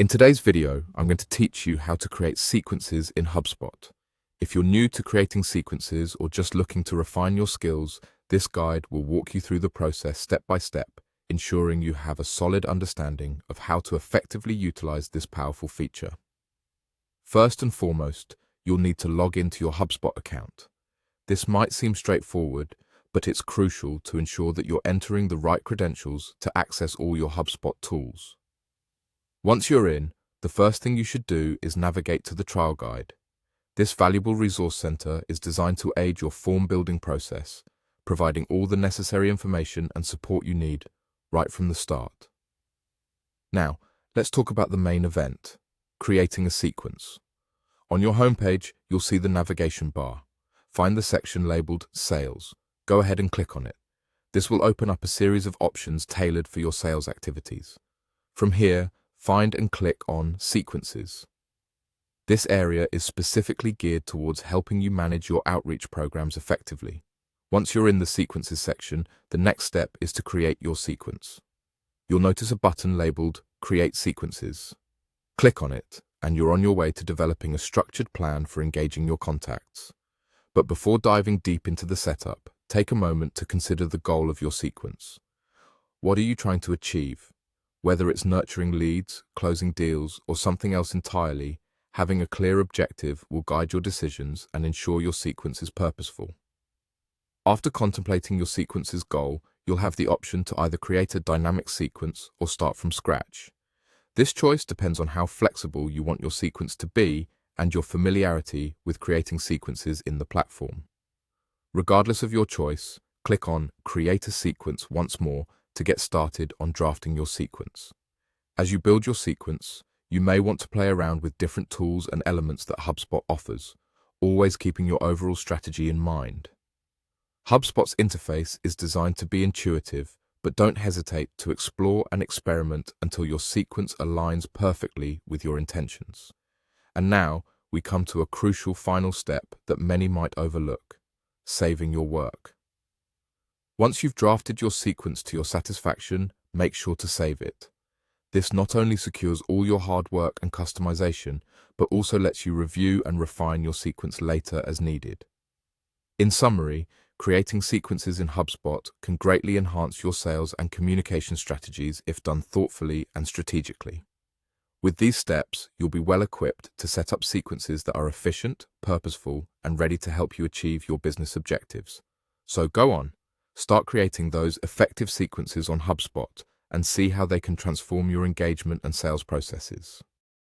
In today's video, I'm going to teach you how to create sequences in HubSpot. If you're new to creating sequences or just looking to refine your skills, this guide will walk you through the process step by step, ensuring you have a solid understanding of how to effectively utilize this powerful feature. First and foremost, you'll need to log into your HubSpot account. This might seem straightforward, but it's crucial to ensure that you're entering the right credentials to access all your HubSpot tools. Once you're in, the first thing you should do is navigate to the trial guide. This valuable resource center is designed to aid your form building process, providing all the necessary information and support you need right from the start. Now, let's talk about the main event, creating a sequence. On your homepage, you'll see the navigation bar. Find the section labeled Sales. Go ahead and click on it. This will open up a series of options tailored for your sales activities. From here, find and click on Sequences. This area is specifically geared towards helping you manage your outreach programs effectively. Once you're in the Sequences section, the next step is to create your sequence. You'll notice a button labeled Create Sequences. Click on it, and you're on your way to developing a structured plan for engaging your contacts. But before diving deep into the setup, take a moment to consider the goal of your sequence. What are you trying to achieve? Whether it's nurturing leads, closing deals, or something else entirely, having a clear objective will guide your decisions and ensure your sequence is purposeful. After contemplating your sequence's goal, you'll have the option to either create a dynamic sequence or start from scratch. This choice depends on how flexible you want your sequence to be and your familiarity with creating sequences in the platform. Regardless of your choice, click on Create a Sequence once more to get started on drafting your sequence. As you build your sequence, you may want to play around with different tools and elements that HubSpot offers, always keeping your overall strategy in mind. HubSpot's interface is designed to be intuitive, but don't hesitate to explore and experiment until your sequence aligns perfectly with your intentions. And now, we come to a crucial final step that many might overlook: saving your work. Once you've drafted your sequence to your satisfaction, make sure to save it. This not only secures all your hard work and customization, but also lets you review and refine your sequence later as needed. In summary, creating sequences in HubSpot can greatly enhance your sales and communication strategies if done thoughtfully and strategically. With these steps, you'll be well equipped to set up sequences that are efficient, purposeful, and ready to help you achieve your business objectives. So go on, start creating those effective sequences on HubSpot and see how they can transform your engagement and sales processes.